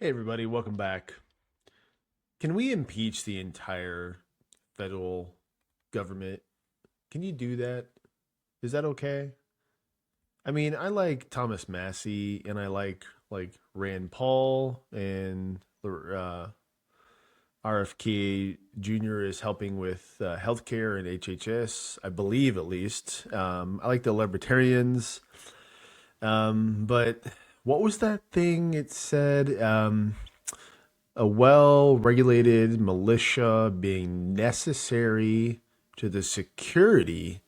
Hey everybody, welcome back. Can we impeach the entire federal government? Can you do that? Is that okay? I mean, I like Thomas Massey and I like Rand Paul and RFK Jr. is helping with healthcare and HHS, I believe at least. I like the libertarians. But what was that thing it said? A well regulated militia being necessary to the security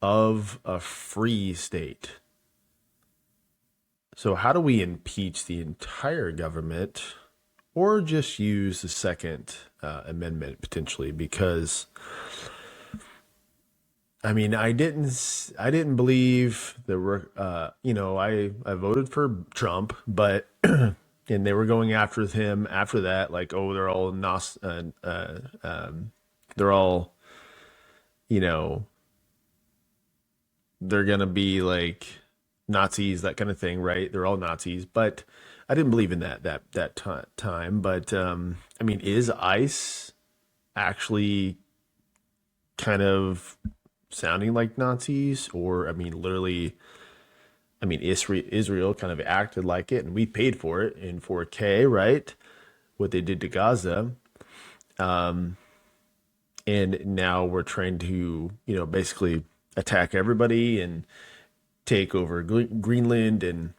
of a free state. So, how do we impeach the entire government or just use the Second Amendment potentially? Because I didn't believe there were, I voted for Trump, but and they were going after him after that, like, oh, they're all, you know, they're gonna be like Nazis, that kind of thing, right? They're all Nazis, but I didn't believe in that time. But I mean, is ICE actually kind of sounding like Nazis, or I mean, literally? I mean, Israel kind of acted like it, and we paid for it in 4K, right? What they did to Gaza, and now we're trying to, basically attack everybody and take over Greenland, and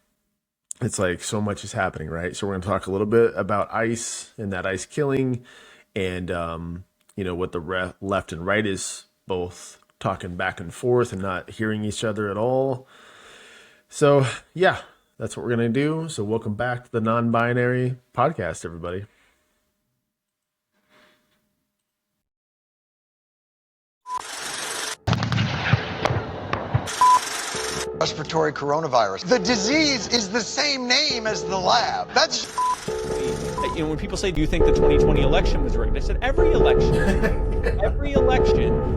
it's like so much is happening, right? So we're going to talk a little bit about ICE and that ICE killing, and what the left and right is both talking back and forth and not hearing each other at all. So, yeah, that's what we're going to do. So, welcome back to the non binary podcast, everybody. Respiratory coronavirus. The disease is the same name as the lab. That's when people say, do you think the 2020 election was rigged? I said, every election,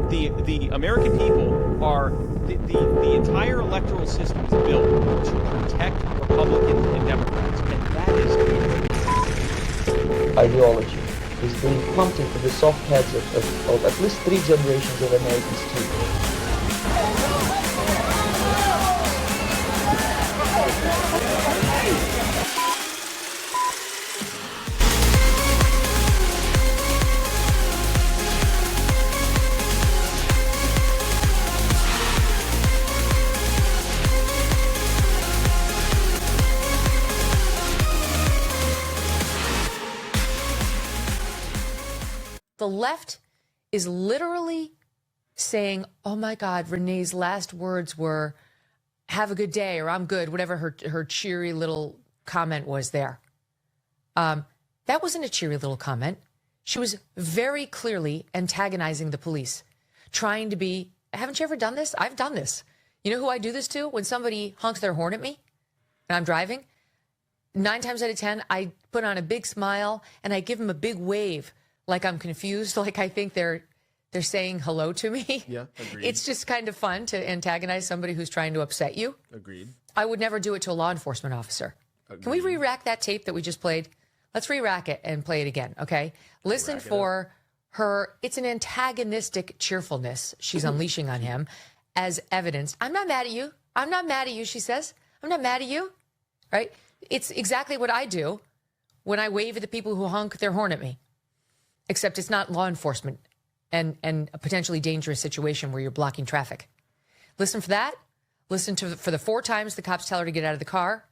the American people are, the entire electoral system is built to protect Republicans and Democrats, and that is ideology is being pumped into the soft heads of at least 3 generations of Americans too. The left is literally saying, oh my God, Renee's last words were, have a good day, or I'm good, whatever her cheery little comment was there. That wasn't a cheery little comment. She was very clearly antagonizing the police, trying to be, haven't you ever done this? I've done this. You know who I do this to? When somebody honks their horn at me and I'm driving, 9 times out of 10, I put on a big smile and I give them a big wave, like I'm confused, like I think they're saying hello to me. Yeah, agreed. It's just kind of fun to antagonize somebody who's trying to upset you. Agreed. I would never do it to a law enforcement officer. Agreed. Can we re-rack that tape that we just played? Let's re-rack it and play it again, okay? Listen for her. It's an antagonistic cheerfulness she's unleashing on him as evidence. I'm not mad at you. I'm not mad at you, she says. I'm not mad at you, right? It's exactly what I do when I wave at the people who honk their horn at me, except it's not law enforcement and a potentially dangerous situation where you're blocking traffic. Listen for that. Listen for the 4 times the cops tell her to get out of the car.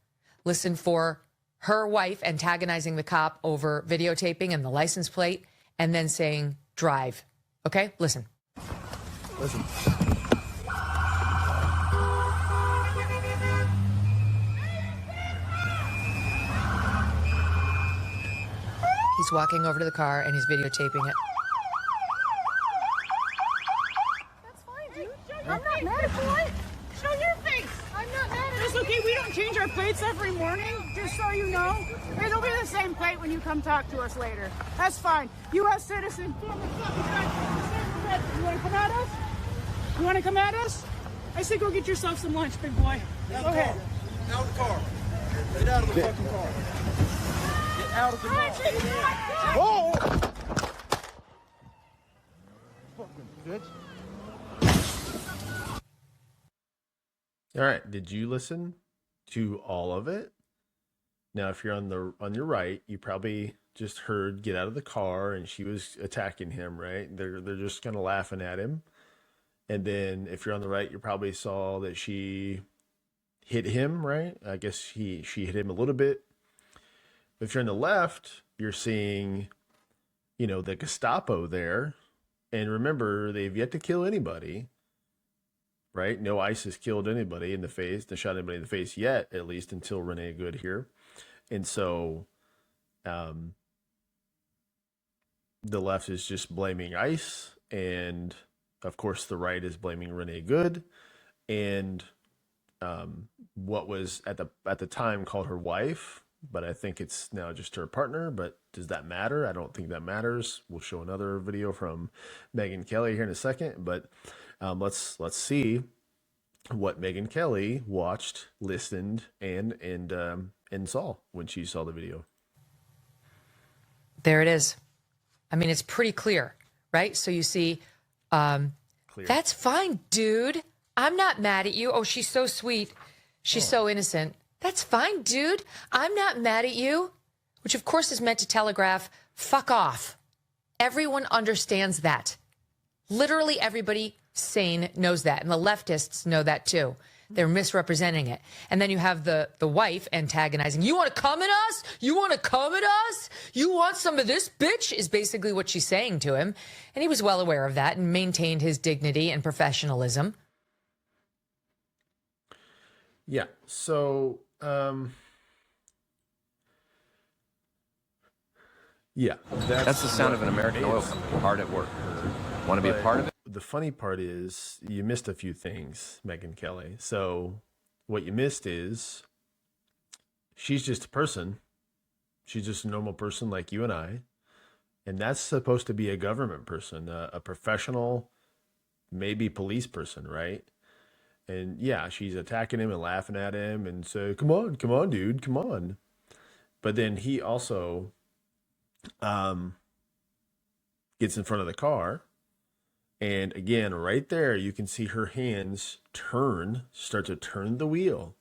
Listen for her wife antagonizing the cop over videotaping and the license plate and then saying, drive. Okay? Listen. Listen. He's walking over to the car and he's videotaping it. That's fine, dude. I'm not mad at you. Show your face. I'm not mad at you. It's okay. We don't change our plates every morning, just so you know. It'll be the same plate when you come talk to us later. That's fine. U.S. citizen. You want to come at us? You want to come at us? I say go get yourself some lunch, big boy. Go ahead. Out of the car. Get out of the fucking car. Get out of the mall. Whoa! All right. Did you listen to all of it? Now, if you're on your right, you probably just heard get out of the car and she was attacking him, right? They're just kind of laughing at him. And then if you're on the right, you probably saw that she hit him, right? I guess she hit him a little bit. If you're on the left, you're seeing, the Gestapo there. And remember, they've yet to kill anybody, right? No ISIS killed anybody in the face, they shot anybody in the face yet, at least until Renee Good here. And so the left is just blaming ICE, and of course the right is blaming Renee Good, and what was at the time called her wife, but I think it's now just her partner. But does that matter? I don't think that matters. We'll show another video from Megyn Kelly here in a second, but let's see what Megyn Kelly watched, listened, and saw when she saw the video. There it is. I mean, it's pretty clear, right? So you see, Clear. that's fine, dude. I'm not mad at you. Oh, she's so sweet. She's so innocent. That's fine, dude. I'm not mad at you. Which, of course, is meant to telegraph, fuck off. Everyone understands that. Literally everybody sane knows that. And the leftists know that, too. They're misrepresenting it. And then you have the wife antagonizing. You want to come at us? You want to come at us? You want some of this, bitch? Is basically what she's saying to him. And he was well aware of that and maintained his dignity and professionalism. Yeah. So, yeah. That's the sound of an American oil company hard at work. Want to be a part of it? The funny part is you missed a few things, Megyn Kelly. So what you missed is she's just a person. She's just a normal person like you and I. And that's supposed to be a government person, a professional, maybe police person, right? And yeah, she's attacking him and laughing at him and say, come on, dude, come on. But then he also gets in front of the car. And again, right there, you can see her hands start to turn the wheel.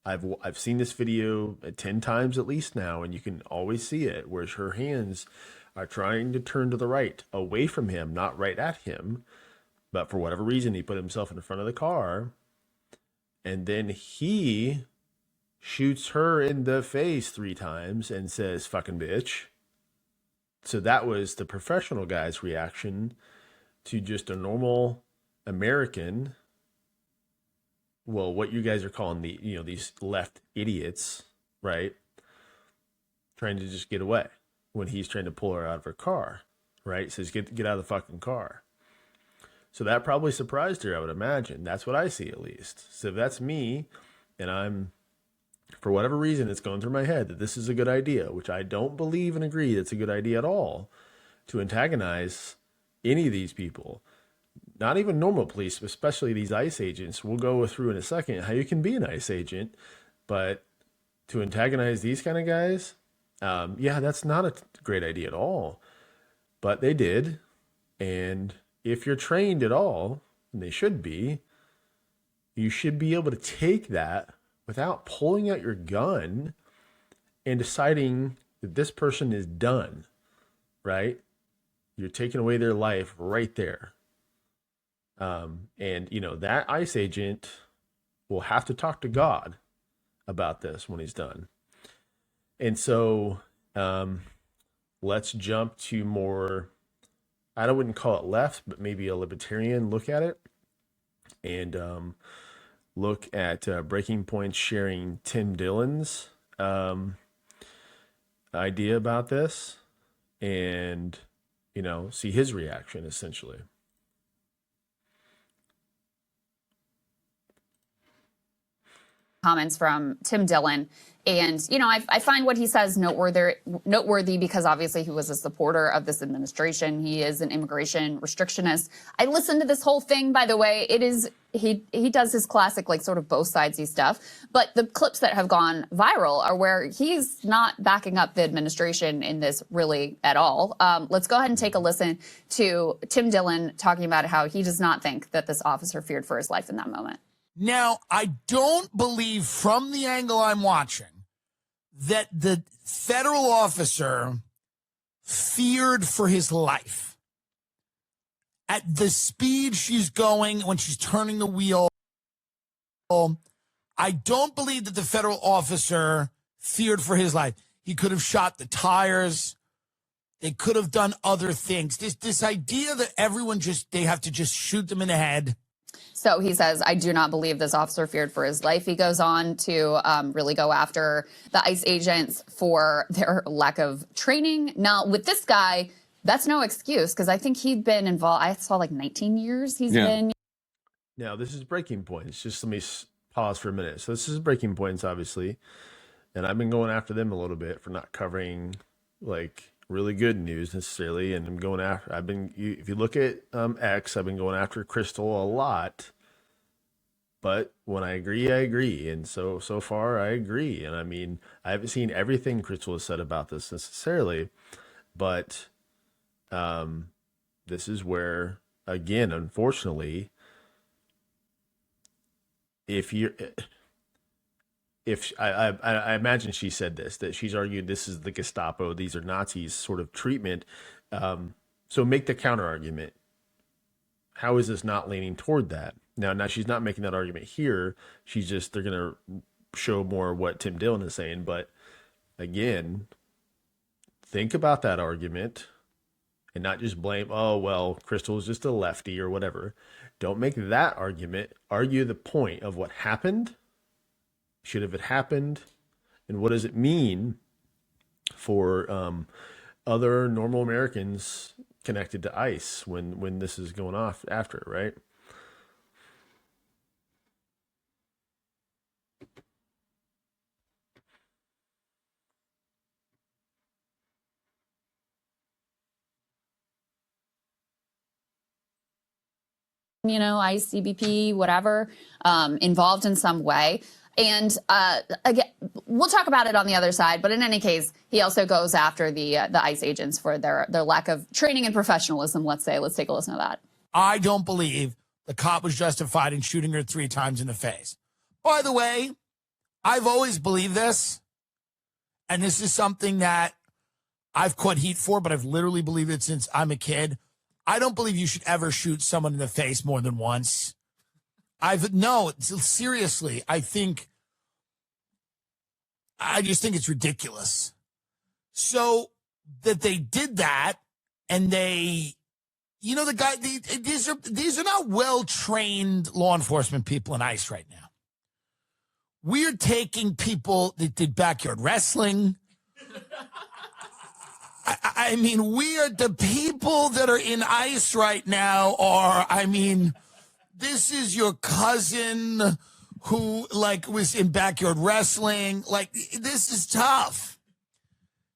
I've seen this video 10 times at least now, and you can always see it, where her hands are trying to turn to the right, away from him, not right at him. But for whatever reason, he put himself in front of the car, and then he shoots her in the face 3 times and says, fucking bitch. So that was the professional guy's reaction to just a normal American. Well, what you guys are calling these left idiots, right? Trying to just get away when he's trying to pull her out of her car, right? Says, get out of the fucking car. So that probably surprised her, I would imagine. That's what I see, at least. So if that's me, and I'm, for whatever reason, it's going through my head that this is a good idea, which I don't believe and agree it's a good idea at all, to antagonize any of these people. Not even normal police, but especially these ICE agents. We'll go through in a second how you can be an ICE agent, but to antagonize these kind of guys, yeah, that's not a great idea at all. But they did, and if you're trained at all, and they should be, you should be able to take that without pulling out your gun and deciding that this person is done, right? You're taking away their life right there. And, that ICE agent will have to talk to God about this when he's done. And so let's jump to more, I wouldn't call it left, but maybe a libertarian look at it. And look at Breaking Point sharing Tim Dillon's idea about this, and see his reaction essentially. comments from Tim Dillon. And, you know, I find what he says noteworthy because obviously he was a supporter of this administration. He is an immigration restrictionist. I listened to this whole thing, by the way. It is, he does his classic, like, sort of both sidesy stuff. But the clips that have gone viral are where he's not backing up the administration in this really at all. Let's go ahead and take a listen to Tim Dillon talking about how he does not think that this officer feared for his life in that moment. Now, I don't believe from the angle I'm watching that the federal officer feared for his life. At the speed she's going when she's turning the wheel, I don't believe that the federal officer feared for his life. He could have shot the tires. They could have done other things. This idea that everyone they have to just shoot them in the head. So he says, I do not believe this officer feared for his life. He goes on to really go after the ICE agents for their lack of training. Now, with this guy, that's no excuse because I think he'd been involved. I saw like 19 years he's been. Now, this is breaking points. Just let me pause for a minute. So this is breaking points, obviously. And I've been going after them a little bit for not covering like really good news necessarily. And I'm going after, if you look at X, I've been going after Crystal a lot. But when I agree, I agree. And so far I agree. And I mean, I haven't seen everything Crystal has said about this necessarily, but this is where, again, unfortunately, I imagine she said this, that she's argued this is the Gestapo, these are Nazis sort of treatment. So make the counter argument. How is this not leaning toward that? Now she's not making that argument here. They're going to show more what Tim Dillon is saying. But again, think about that argument and not just blame, oh, well, Crystal is just a lefty or whatever. Don't make that argument. Argue the point of what happened. Should have it happened? And what does it mean for other normal Americans connected to ICE when this is going off after, right? You know, ICE, CBP, whatever, involved in some way. And again, we'll talk about it on the other side. But in any case, he also goes after the ICE agents for their lack of training and professionalism, let's say. Let's take a listen to that. I don't believe the cop was justified in shooting her 3 times in the face. By the way, I've always believed this. And this is something that I've caught heat for, but I've literally believed it since I'm a kid. I don't believe you should ever shoot someone in the face more than once. Seriously, I just think it's ridiculous. So that they did that and these are not well-trained law enforcement people in ICE right now. We're taking people that did backyard wrestling. I mean, the people that are in ICE right now this is your cousin who was in backyard wrestling. This is tough.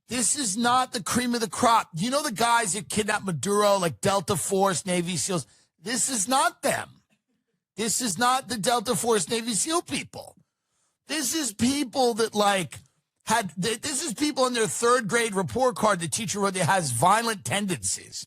This is not the cream of the crop. You know the guys that kidnapped Maduro, like Delta Force, Navy SEALs? This is not them. This is not the Delta Force, Navy SEAL people. This is people that this is people in their 3rd grade report card the teacher wrote that has violent tendencies.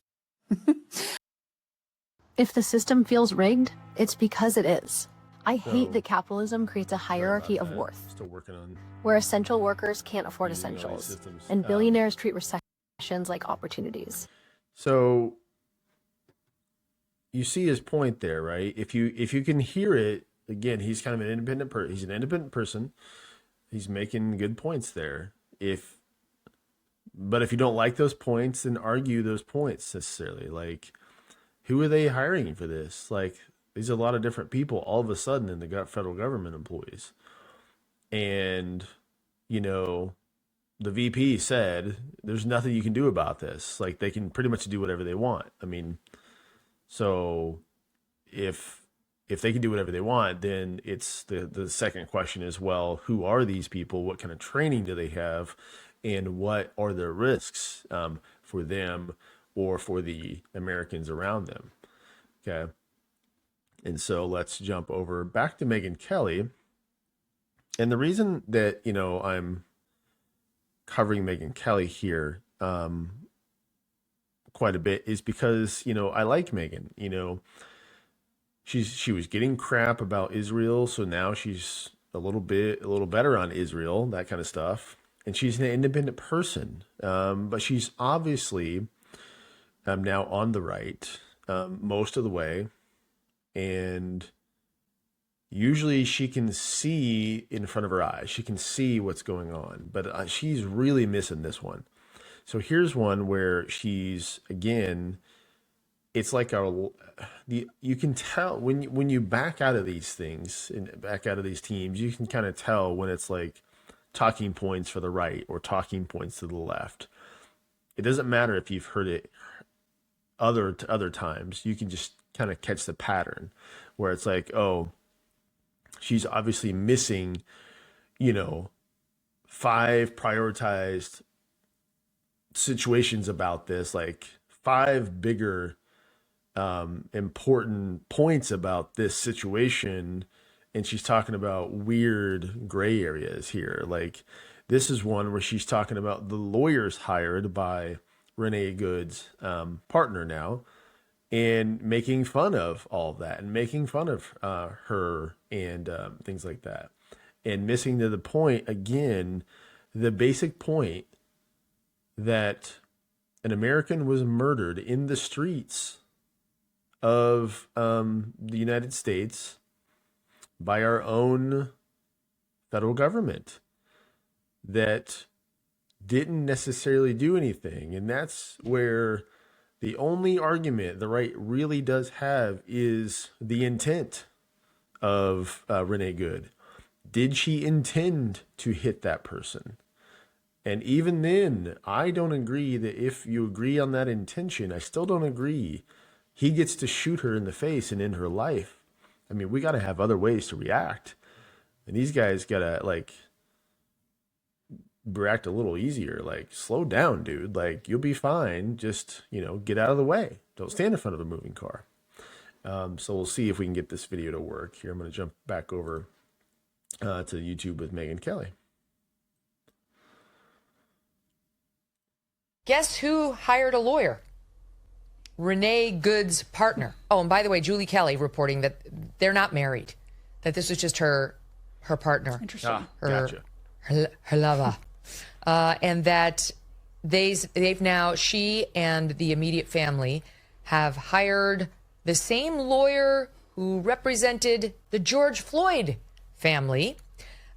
If the system feels rigged, it's because it is. I hate that capitalism creates a hierarchy of worth, Still working on where essential workers can't afford essentials, and billionaires treat recessions like opportunities. So you see his point there, right? If you can hear it, again, he's kind of an independent person. He's an independent person. He's making good points there. But if you don't like those points, then argue those points necessarily. Who are they hiring for this? These are a lot of different people all of a sudden in the federal government employees. And, the VP said, there's nothing you can do about this. They can pretty much do whatever they want. I mean, so if if they can do whatever they want, then it's the second question is, well, who are these people? What kind of training do they have? And what are the risks for them or for the Americans around them? Okay. And so let's jump over back to Megyn Kelly. And the reason that, I'm covering Megyn Kelly here quite a bit is because, I like Megyn. She was getting crap about Israel, so now she's a little better on Israel, that kind of stuff. And she's an independent person, but she's obviously now on the right most of the way, and usually she can see in front of her eyes. She can see what's going on, but she's really missing this one. So here's one where she's, again, it's like you can tell when you back out of these things and back out of these teams, you can kind of tell when it's like talking points for the right or talking points to the left. It doesn't matter if you've heard it other times. You can just kind of catch the pattern where it's like, oh, she's obviously missing, 5 prioritized situations about this, like 5 bigger important points about this situation, and she's talking about weird gray areas here. Like this is one where she's talking about the lawyers hired by Renee Good's partner now, and making fun of all of that and making fun of her and things like that, and missing to the point, again, the basic point that an American was murdered in the streets of the United States by our own federal government that didn't necessarily do anything. And that's where the only argument the right really does have is the intent of Renee Good. Did she intend to hit that person? And even then, I don't agree that if you agree on that intention, I still don't agree he gets to shoot her in the face and end her life. I mean, we got to have other ways to react. And these guys got to, react a little easier. Slow down, dude. You'll be fine. Just, get out of the way. Don't stand in front of a moving car. So we'll see if we can get this video to work. Here, I'm going to jump back over to YouTube with Megyn Kelly. Guess who hired a lawyer? Renee Good's partner. Oh, and by the way, Julie Kelly reporting that they're not married, that this was just her partner. Interesting. Gotcha. Her lover. And that they've now, she and the immediate family have hired the same lawyer who represented the George Floyd family,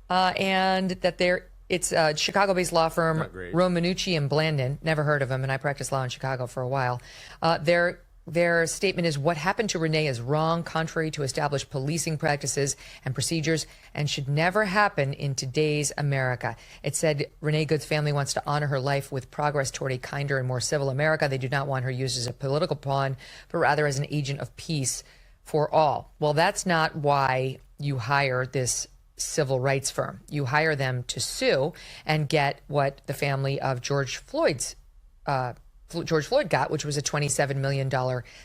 and that it's a Chicago-based law firm, Romanucci and Blandon. Never heard of them, and I practiced law in Chicago for a while. Their statement is, what happened to Renee is wrong, contrary to established policing practices and procedures, and should never happen in today's America. It said Renee Good's family wants to honor her life with progress toward a kinder and more civil America. They do not want her used as a political pawn, but rather as an agent of peace for all. Well, that's not why you hire this civil rights firm. You hire them to sue and get what the family of George Floyd got, which was a $27 million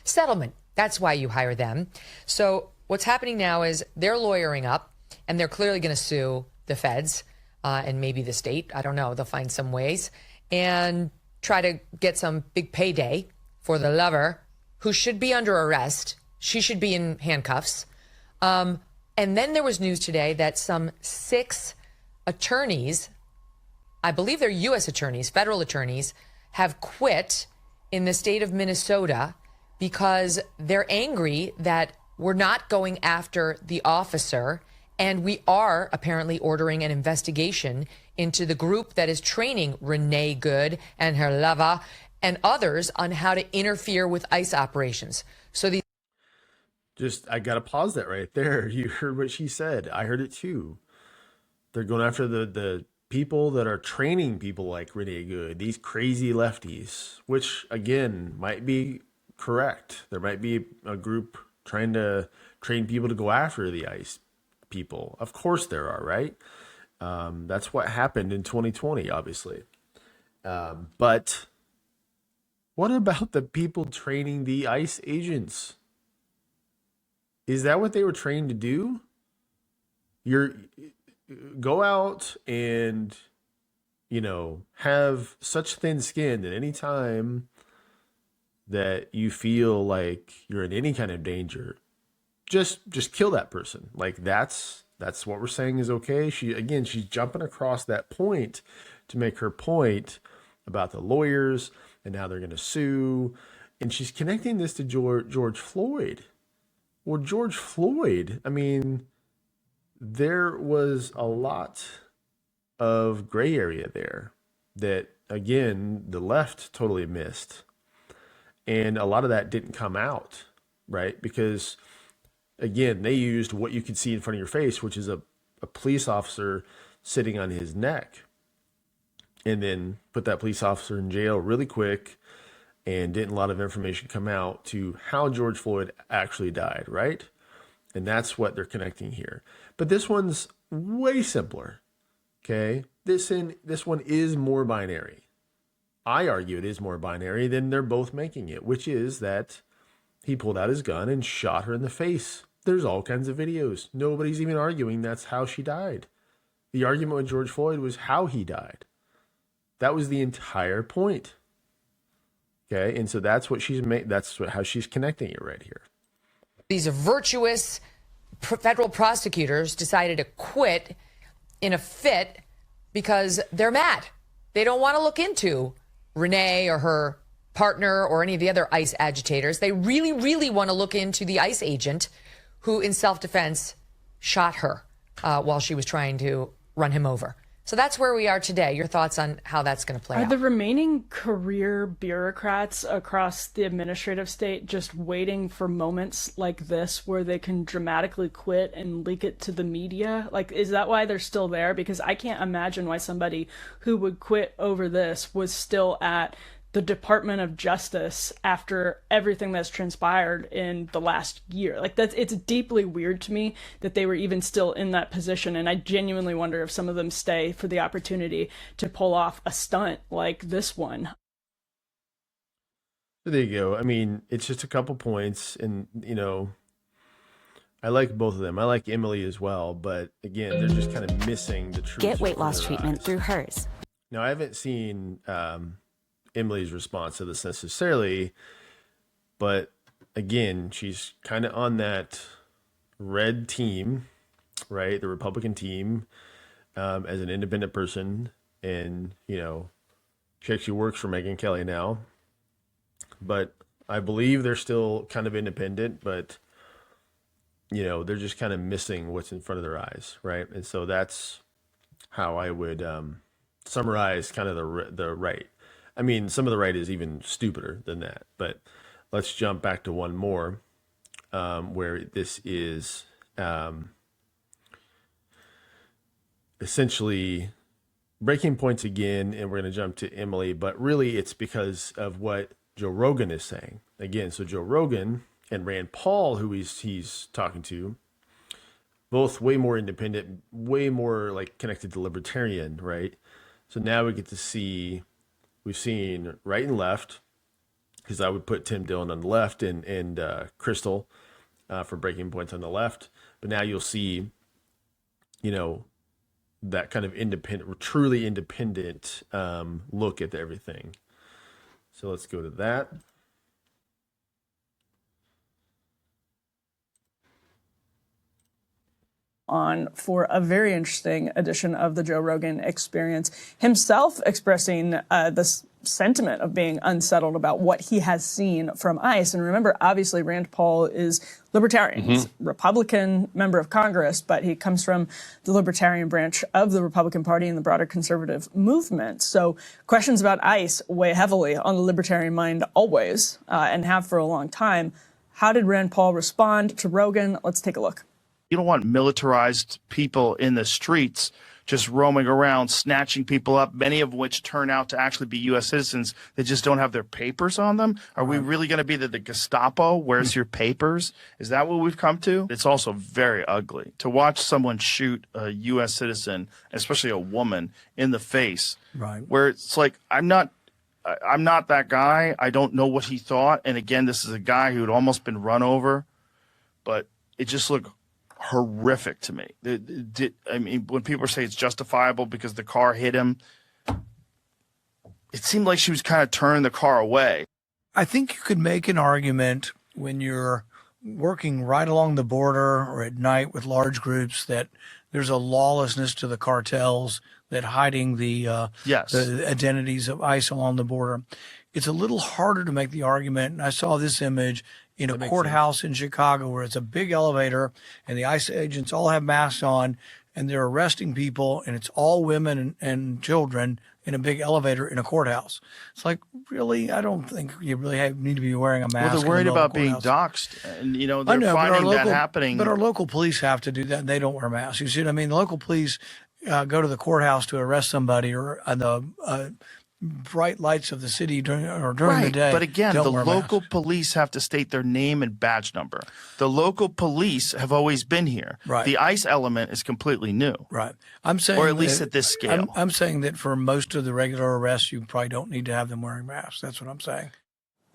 settlement. That's why you hire them. So what's happening now is they're lawyering up, and they're clearly going to sue the feds and maybe the state. I don't know. They'll find some ways and try to get some big payday for the lover, who should be under arrest. She should be in handcuffs. And then there was news today that some 6 attorneys, I believe they're U.S. attorneys, federal attorneys, have quit in the state of Minnesota because they're angry that we're not going after the officer, and we are apparently ordering an investigation into the group that is training Renee Good and her lover and others on how to interfere with ICE operations. So these I got to pause that right there. You heard what she said. I heard it too. They're going after the people that are training people like Renee Good, these crazy lefties, which again might be correct. There might be a group trying to train people to go after the ICE people. Of course there are, right? That's what happened in 2020, obviously. But what about the people training the ICE agents? Is that what they were trained to do? Go out and, have such thin skin that any time that you feel like you're in any kind of danger, just kill that person. Like that's what we're saying is okay. She's jumping across that point to make her point about the lawyers and how they're going to sue, and she's connecting this to George Floyd. Well, George Floyd, I mean, there was a lot of gray area there that, again, the left totally missed. And a lot of that didn't come out, right? Because, again, they used what you could see in front of your face, which is a police officer sitting on his neck, and then put that police officer in jail really quick, and didn't a lot of information come out to how George Floyd actually died, right? And that's what they're connecting here. But this one's way simpler, okay? This one is more binary. I argue it is more binary than they're both making it, which is that he pulled out his gun and shot her in the face. There's all kinds of videos. Nobody's even arguing that's how she died. The argument with George Floyd was how he died. That was the entire point. Okay, and so that's what how she's connecting it right here. These virtuous federal prosecutors decided to quit in a fit because they're mad. They don't want to look into Renee or her partner or any of the other ICE agitators. They really, really want to look into the ICE agent who, in self-defense, shot her while she was trying to run him over. So that's where we are today. Your thoughts on how that's going to play out? Are the remaining career bureaucrats across the administrative state just waiting for moments like this where they can dramatically quit and leak it to the media? Like, is that why they're still there? Because I can't imagine why somebody who would quit over this was still at the Department of Justice after everything that's transpired in the last year. Like, it's deeply weird to me that they were even still in that position, and I genuinely wonder if some of them stay for the opportunity to pull off a stunt like this one. There you go. I mean, it's just a couple points, and I like both of them. I like Emily as well, but again, they're just kind of missing the truth. Get weight loss treatment through hers. Now, I haven't seen Emily's response to this necessarily, but again, she's kind of on that red team, right? The Republican team, as an independent person, and she actually works for Megyn Kelly now, but I believe they're still kind of independent, but they're just kind of missing what's in front of their eyes, right? And so that's how I would summarize kind of the right. I mean, some of the right is even stupider than that, but let's jump back to one more, where this is essentially breaking points again, and we're going to jump to Emily, but really it's because of what Joe Rogan is saying. Again, so Joe Rogan and Rand Paul, who he's talking to, both way more independent, way more like connected to libertarian, right? So now we get to see... We've seen right and left, because I would put Tim Dillon on the left and Crystal for breaking points on the left. But now you'll see, that kind of independent, truly independent look at everything. So let's go to that. On for a very interesting edition of the Joe Rogan Experience, himself expressing this sentiment of being unsettled about what he has seen from ICE. And remember, obviously, Rand Paul is libertarian. He's a Republican member of Congress, but he comes from the libertarian branch of the Republican Party and the broader conservative movement. So questions about ICE weigh heavily on the libertarian mind always, and have for a long time. How did Rand Paul respond to Rogan? Let's take a look. You don't want militarized people in the streets just roaming around, snatching people up, many of which turn out to actually be U.S. citizens that just don't have their papers on them? Are we really going to be the Gestapo? Where's your papers? Is that what we've come to? It's also very ugly to watch someone shoot a U.S. citizen, especially a woman, in the face. Right. Where it's like, I'm not that guy. I don't know what he thought. And again, this is a guy who had almost been run over, but it just looked horrific to me. I mean, when people say it's justifiable because the car hit him, it seemed like she was kind of turning the car away. I think you could make an argument when you're working right along the border or at night with large groups that there's a lawlessness to the cartels, that hiding the identities of ICE along the border. It's a little harder to make the argument. And I saw this image in a courthouse in Chicago where it's a big elevator and the ICE agents all have masks on and they're arresting people, and it's all women and children in a big elevator in a courthouse. It's like, really? I don't think you really need to be wearing a mask. Well, they're worried about being doxxed, and they're finding that happening. But our local police have to do that, and they don't wear masks. You see what I mean? The local police go to the courthouse to arrest somebody, or the bright lights of the city during the day. But again, the local police have to state their name and badge number. The local police have always been here. Right. The ICE element is completely new. Right. I'm saying, or at least at this scale. I'm saying that for most of the regular arrests, you probably don't need to have them wearing masks. That's what I'm saying.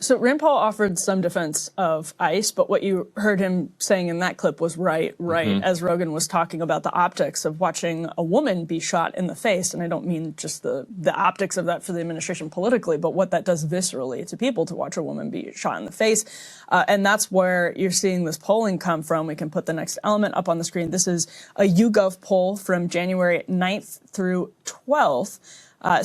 So Rand Paul offered some defense of ICE, but what you heard him saying in that clip was right, as Rogan was talking about the optics of watching a woman be shot in the face. And I don't mean just the optics of that for the administration politically, but what that does viscerally to people to watch a woman be shot in the face. And that's where you're seeing this polling come from. We can put the next element up on the screen. This is a YouGov poll from January 9th through 12th.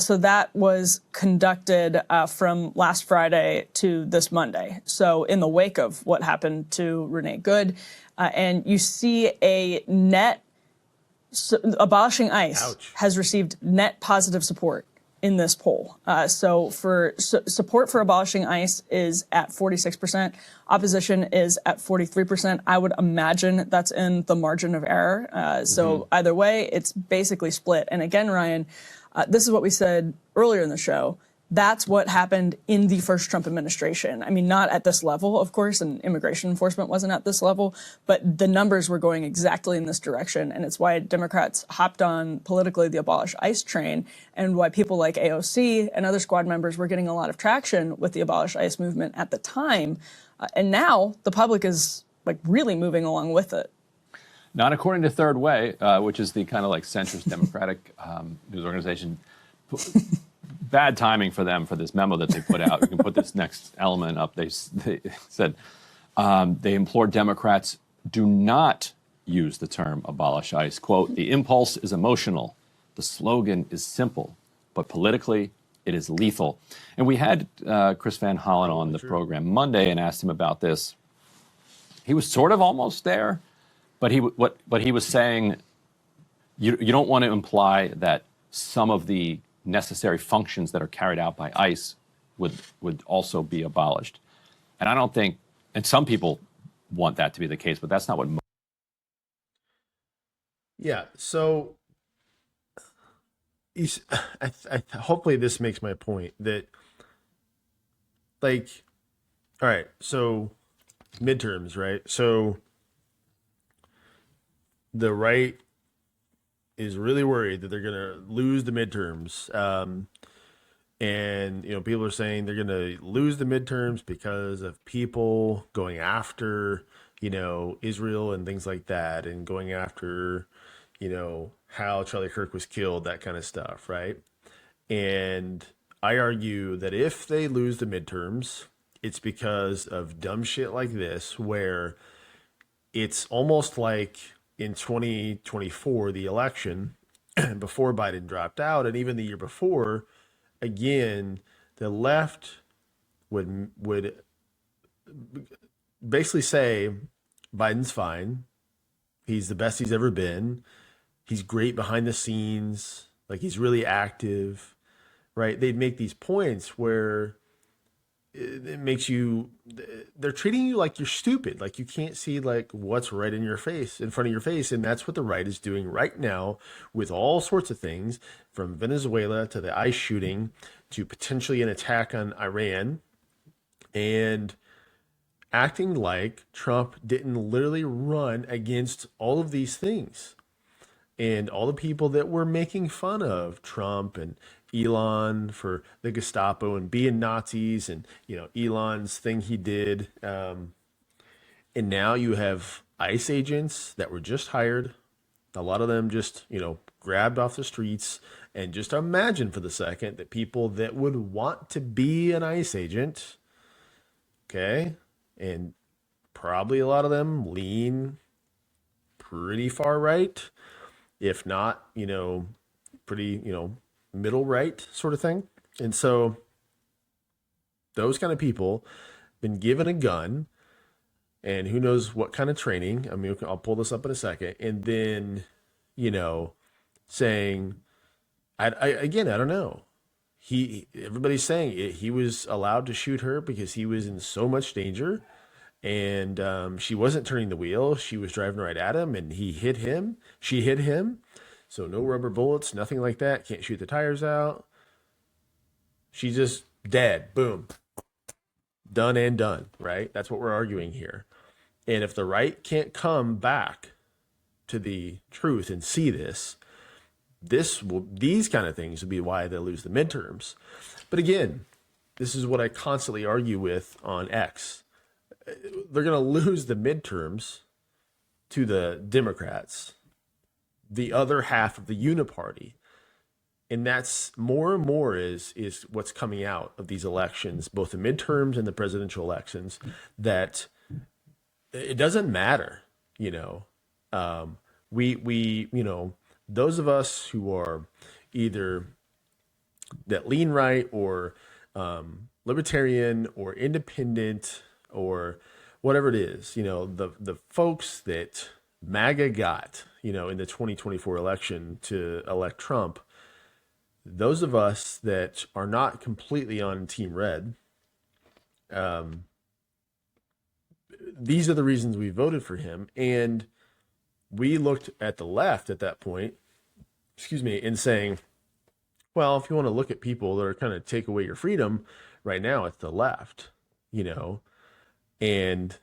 So that was conducted from last Friday to this Monday. So in the wake of what happened to Renee Good, and you see a net abolishing ICE has received net positive support in this poll. So support for abolishing ICE is at 46%. Opposition is at 43%. I would imagine that's in the margin of error. So either way, it's basically split. And again, Ryan, this is what we said earlier in the show. That's what happened in the first Trump administration. I mean, not at this level, of course, and immigration enforcement wasn't at this level, but the numbers were going exactly in this direction. And it's why Democrats hopped on politically the abolish ICE train, and why people like AOC and other squad members were getting a lot of traction with the abolish ICE movement at the time. And now the public is like really moving along with it. Not according to Third Way, which is the kind of like centrist Democratic news organization. Bad timing for them for this memo that they put out. We can put this next element up. They said they implored Democrats do not use the term abolish ICE. Quote, the impulse is emotional. The slogan is simple, but politically it is lethal. And we had Chris Van Hollen on the program Monday and asked him about this. He was sort of almost there. But he was saying, you don't want to imply that some of the necessary functions that are carried out by ICE would also be abolished. And I don't think, and some people want that to be the case, but that's not what. Yeah. So, hopefully this makes my point that, like, all right. So, midterms, right? So. The right is really worried that they're going to lose the midterms. And, people are saying they're going to lose the midterms because of people going after, Israel and things like that, and going after, how Charlie Kirk was killed, that kind of stuff, right? And I argue that if they lose the midterms, it's because of dumb shit like this, where it's almost like in 2024, the election, before Biden dropped out, and even the year before, again, the left would basically say Biden's fine. He's the best he's ever been. He's great behind the scenes. Like, he's really active, right? They'd make these points where it makes you, they're treating you like you're stupid, like you can't see like what's right in your face, in front of your face. And that's what the right is doing right now with all sorts of things, from Venezuela to the ICE shooting to potentially an attack on Iran, and acting like Trump didn't literally run against all of these things. And all the people that were making fun of Trump and Elon for the Gestapo and being Nazis, and Elon's thing he did, and now you have ICE agents that were just hired, a lot of them just grabbed off the streets. And just imagine for the second that people that would want to be an ICE agent, okay, and probably a lot of them lean pretty far right, if not, pretty, middle right sort of thing. And so those kind of people been given a gun and who knows what kind of training. I mean, I'll pull this up in a second. And then, saying, again, I don't know. Everybody's saying he was allowed to shoot her because he was in so much danger. And she wasn't turning the wheel. She was driving right at him and he hit him. She hit him. So no rubber bullets, nothing like that. Can't shoot the tires out. She's just dead. Boom. Done and done, right? That's what we're arguing here. And if the right can't come back to the truth and see these kind of things will be why they lose the midterms. But again, this is what I constantly argue with on X. They're going to lose the midterms to the Democrats, the other half of the uniparty. And that's more and more is what's coming out of these elections, both the midterms and the presidential elections, that it doesn't matter, those of us who are either that lean right or libertarian or independent or whatever it is, the folks that MAGA got, in the 2024 election to elect Trump, those of us that are not completely on Team Red, these are the reasons we voted for him. And we looked at the left at that point, and saying, well, if you want to look at people that are kind of take away your freedom right now, it's the left, and,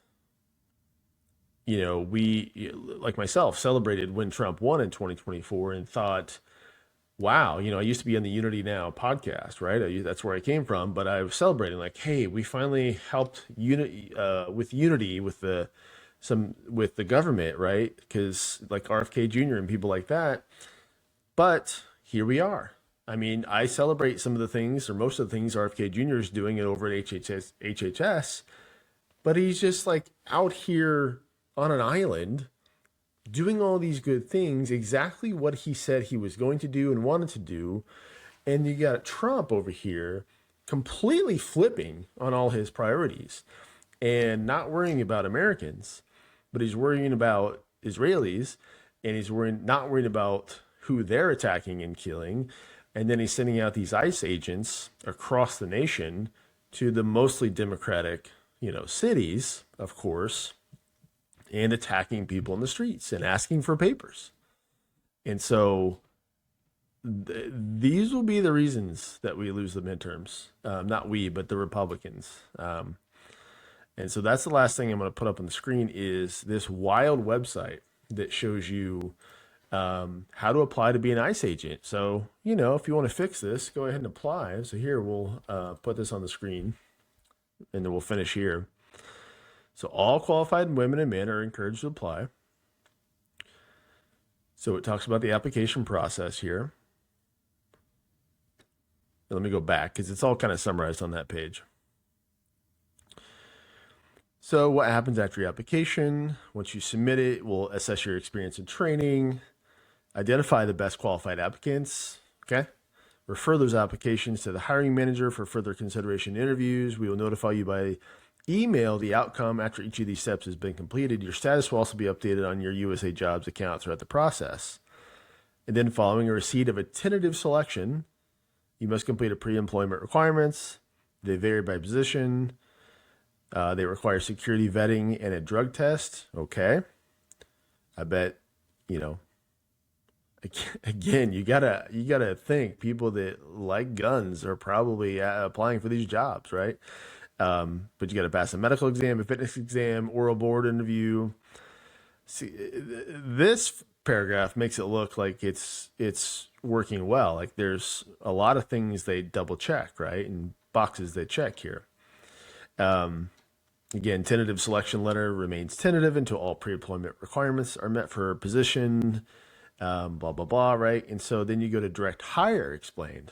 we, like myself, celebrated when Trump won in 2024 and thought, wow, I used to be on the Unity Now podcast, right? That's where I came from, but I was celebrating like, hey, we finally helped with unity with the government, right? Because like RFK Jr. and people like that. But here we are. I mean, I celebrate some of the things, or most of the things RFK Jr. is doing it over at HHS, but he's just like out here on an island doing all these good things, exactly what he said he was going to do and wanted to do. And you got Trump over here completely flipping on all his priorities and not worrying about Americans, but he's worrying about Israelis, and he's not worried about who they're attacking and killing. And then he's sending out these ICE agents across the nation to the mostly Democratic, cities, of course, and attacking people in the streets and asking for papers. And so these will be the reasons that we lose the midterms. Not we, but the Republicans. And so that's the last thing I'm going to put up on the screen is this wild website that shows you how to apply to be an ICE agent. So, if you want to fix this, go ahead and apply. So here, we'll put this on the screen and then we'll finish here. So all qualified women and men are encouraged to apply. So it talks about the application process here. Let me go back because it's all kind of summarized on that page. So what happens after your application? Once you submit it, we'll assess your experience and training, identify the best qualified applicants, okay? Refer those applications to the hiring manager for further consideration interviews. We will notify you by email the outcome after each of these steps has been completed. Your status will also be updated on your USA Jobs account throughout the process. And then following a receipt of a tentative selection, you must complete a pre-employment requirements, They vary by position. They require security vetting and a drug test. Okay. I bet, you know, again, you gotta think people that like guns are probably applying for these jobs, right? But you got to pass a medical exam, a fitness exam, oral board interview. See, this paragraph makes it look like it's working well. Like there's a lot of things they double check, right? And boxes they check here. Again, tentative selection letter remains tentative until all pre-employment requirements are met for a position, blah, blah, blah, right? And so then you go to direct hire explained.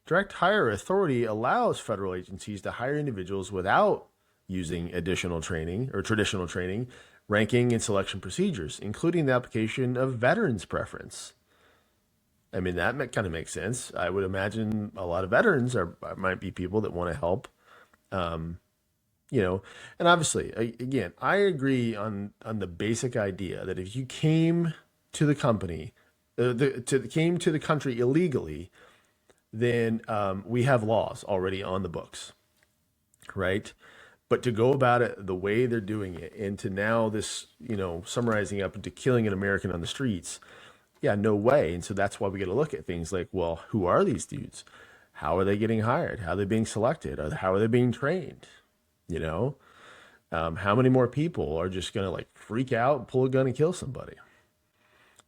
Direct hire authority allows federal agencies to hire individuals without using additional training or traditional training, ranking, and selection procedures, including the application of veterans preference. I mean, that kind of makes sense. I would imagine a lot of veterans might be people that want to help. You know, and obviously, again, I agree on the basic idea that if you came to the company, came to the country illegally, then we have laws already on the books, right? But to go about it the way they're doing it, and to now this, you know, summarizing up into killing an American on the streets, yeah, no way. And so that's why we got to look at things like, well, who are these dudes? How are they getting hired? How are they being selected? How are they being trained? You know, how many more people are just going to like freak out, pull a gun and kill somebody?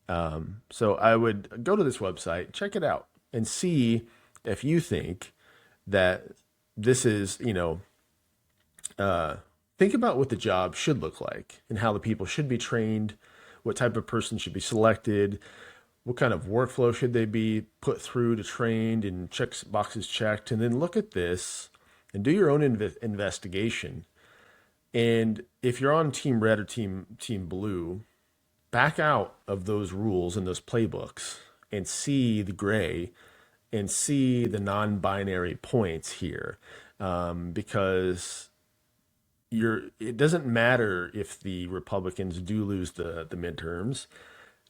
So I would go to this website, check it out, and see if you think that this is, you know, think about what the job should look like and how the people should be trained, what type of person should be selected, what kind of workflow should they be put through to trained and boxes checked, and then look at this and do your own investigation. And if you're on team red or team blue, back out of those rules and those playbooks and see the gray and see the non-binary points here. Because it doesn't matter if the Republicans do lose the midterms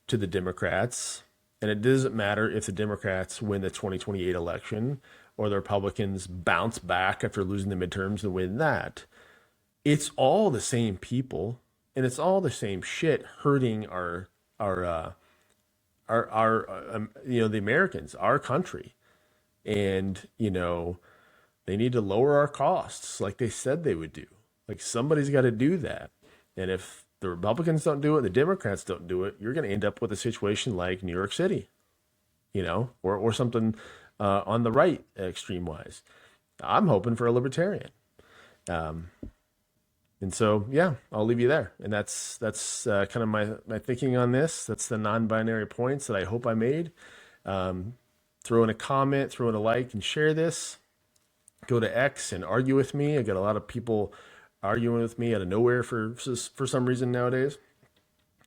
to the Democrats, and it doesn't matter if the Democrats win the 2028 election or the Republicans bounce back after losing the midterms and win that. It's all the same people, and it's all the same shit hurting our you know, the Americans, our country. And, you know, they need to lower our costs like they said they would do. Like somebody's got to do that. And if the Republicans don't do it, the Democrats don't do it, you're going to end up with a situation like New York City, you know, or something on the right extreme wise. I'm hoping for a libertarian. And so, yeah, I'll leave you there. And that's kind of my thinking on this. That's the non-binary points that I hope I made. Throw in a comment, throw in a like, and share this. Go to X and argue with me. I got a lot of people arguing with me out of nowhere for some reason nowadays.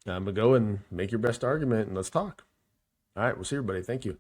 But go and make your best argument and let's talk. All right, we'll see everybody. Thank you.